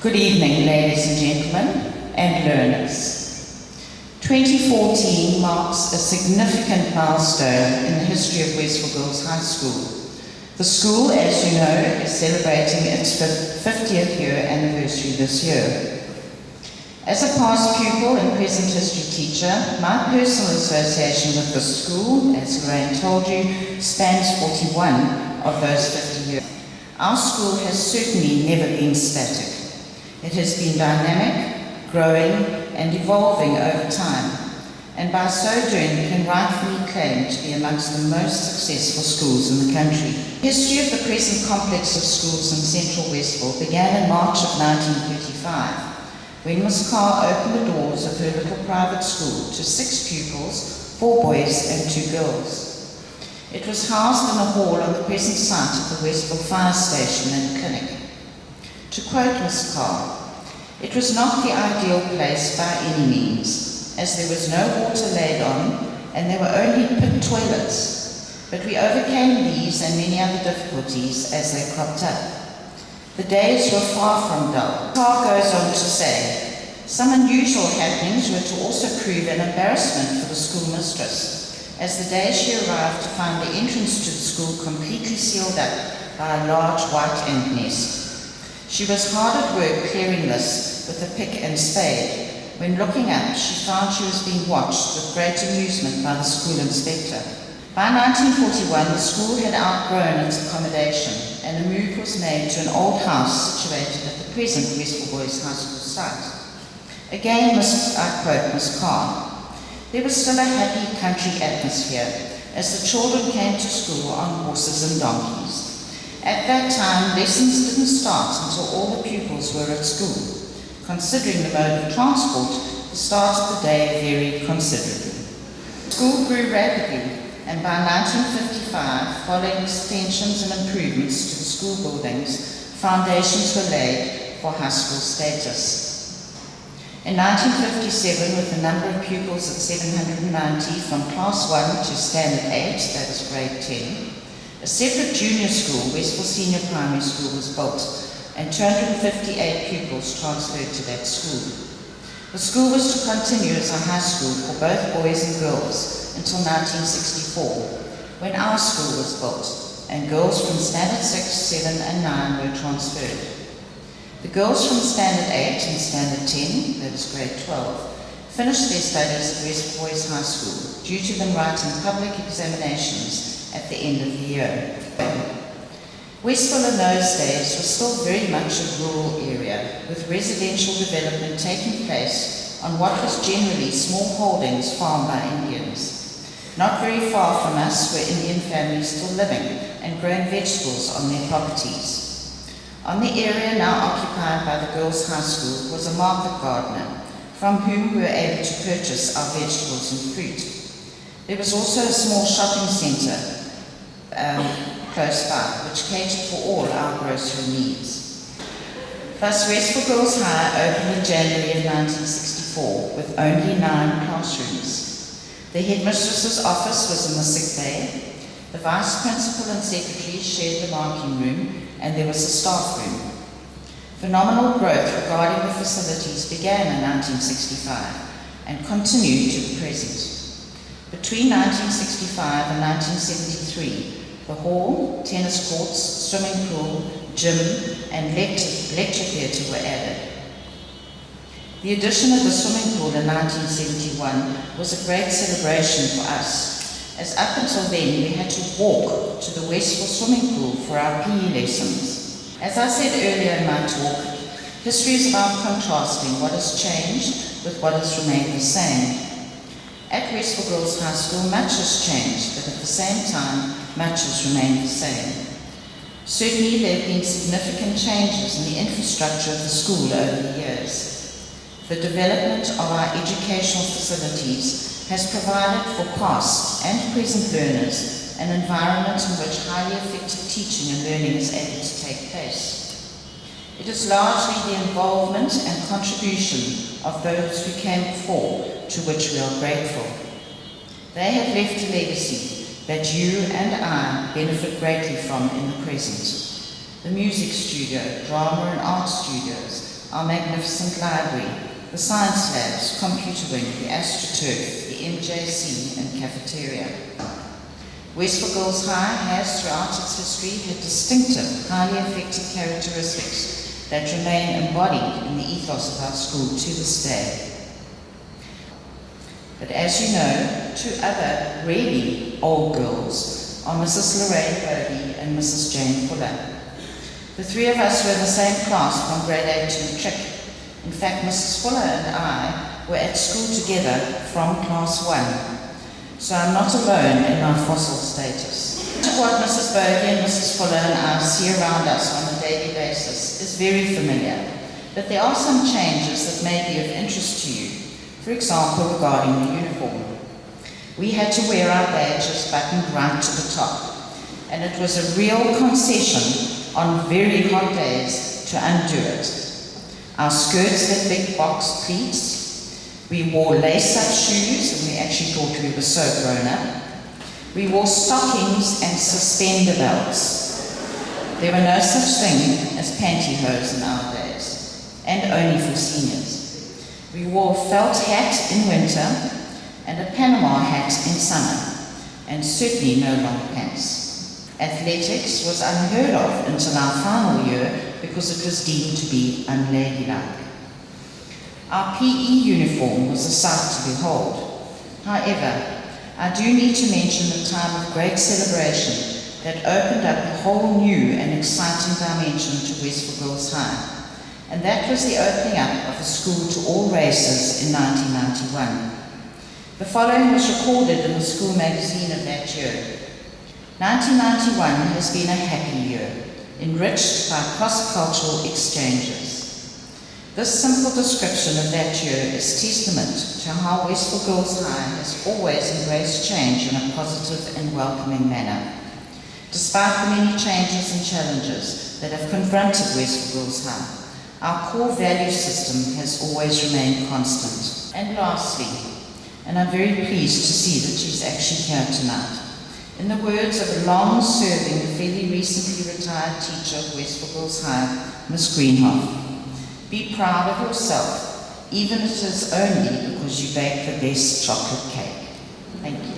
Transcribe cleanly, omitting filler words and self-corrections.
Good evening, ladies and gentlemen, and learners. 2014 marks a significant milestone in the history of Westville Girls High School. The school, as you know, is celebrating its 50th year anniversary this year. As a past pupil and present history teacher, my personal association with the school, as Lorraine told you, spans 41 of those 50 years. Our school has certainly never been static. It has been dynamic, growing, and evolving over time, and by so doing can rightfully claim to be amongst the most successful schools in the country. The history of the present complex of schools in central Westville began in March of 1935, when Miss Carr opened the doors of her little private school to 6 pupils, 4 boys and 2 girls. It was housed in a hall on the present site of the Westville Fire Station and Clinic. To quote Miss Carr, "It was not the ideal place by any means, as there was no water laid on and there were only pit toilets, but we overcame these and many other difficulties as they cropped up. The days were far from dull." Carr goes on to say, "Some unusual happenings were to also prove an embarrassment for the schoolmistress, as the day she arrived to find the entrance to the school completely sealed up by a large white ant nest. She was hard at work clearing this with a pick and spade. When looking up, she found she was being watched with great amusement by the school inspector." By 1941, the school had outgrown its accommodation, and a move was made to an old house situated at the present Westville Boys High School site. Again, I quote Miss Carr, "There was still a happy country atmosphere, as the children came to school on horses and donkeys. At that time, lessons didn't start until all the pupils were at school. Considering the mode of transport, the start of the day varied considerably. The school grew rapidly, and by 1955, following extensions and improvements to the school buildings, foundations were laid for high school status. In 1957, with the number of pupils at 790 from Class 1 to Standard 8, that is grade 10, a separate junior school, Westville Senior Primary School, was built, and 258 pupils transferred to that school. The school was to continue as a high school for both boys and girls until 1964, when our school was built, and girls from Standard 6, 7 and 9 were transferred. The girls from Standard 8 and Standard 10, that is grade 12, finished their studies at Westville Boys High School due to them writing public examinations at the end of the year. Westville in those days was still very much a rural area, with residential development taking place on what was generally small holdings farmed by Indians. Not very far from us were Indian families still living and growing vegetables on their properties. On the area now occupied by the Girls' High School was a market gardener, from whom we were able to purchase our vegetables and fruit. There was also a small shopping centre close by, which catered for all our grocery needs. Thus, Westville Girls High opened in January of 1964 with only 9 classrooms. The headmistress's office was in the sick bay, the vice principal and secretary shared the marking room, and there was a staff room. Phenomenal growth regarding the facilities began in 1965 and continued to the present. Between 1965 and 1973, the hall, tennis courts, swimming pool, gym, and lecture theatre were added. The addition of the swimming pool in 1971 was a great celebration for us, as up until then we had to walk to the Westville swimming pool for our PE lessons. As I said earlier in my talk, history is about contrasting what has changed with what has remained the same. At Westville Girls High School, much has changed, but at the same time, much has remained the same. Certainly, there have been significant changes in the infrastructure of the school over the years. The development of our educational facilities has provided for past and present learners an environment in which highly effective teaching and learning is able to take place. It is largely the involvement and contribution of those who came before to which we are grateful. They have left a legacy that you and I benefit greatly from in the present. The music studio, drama and art studios, our magnificent library, the science labs, computer wing, the AstroTurf, the MJC and cafeteria. Westville Girls High has throughout its history had distinctive, highly effective characteristics that remain embodied in the ethos of our school to this day. But as you know, two other really old girls are Mrs. Lorraine Bodie and Mrs. Jane Fuller. The three of us were in the same class from grade 8 to matric. In fact, Mrs. Fuller and I were at school together from class 1. So I'm not alone in my fossil status. What Mrs. Bodie and Mrs. Fuller and I see around us on a daily basis is very familiar, but there are some changes that may be of interest to you. For example, regarding the uniform. We had to wear our badges buttoned right to the top, and it was a real concession on very hot days to undo it. Our skirts had big box pleats. We wore lace-up shoes, and we actually thought we were so grown up. We wore stockings and suspender belts. There were no such thing as pantyhose in our days, and only for seniors. We wore a felt hat in winter and a Panama hat in summer, and certainly no long pants. Athletics was unheard of until our final year because it was deemed to be unladylike. Our PE uniform was a sight to behold. However, I do need to mention a time of great celebration that opened up a whole new and exciting dimension to Westville Girls High. And that was the opening up of the school to all races in 1991. The following was recorded in the school magazine of that year. 1991 has been a happy year, enriched by cross-cultural exchanges. This simple description of that year is testament to how Westville Girls High has always embraced change in a positive and welcoming manner. Despite the many changes and challenges that have confronted Westville Girls High, our core value system has always remained constant. And lastly, and I'm very pleased to see that she's actually here tonight, in the words of a long-serving, fairly recently retired teacher of Westville Girls High, Miss Greenhoff, be proud of yourself, even if it is only because you bake the best chocolate cake. Thank you.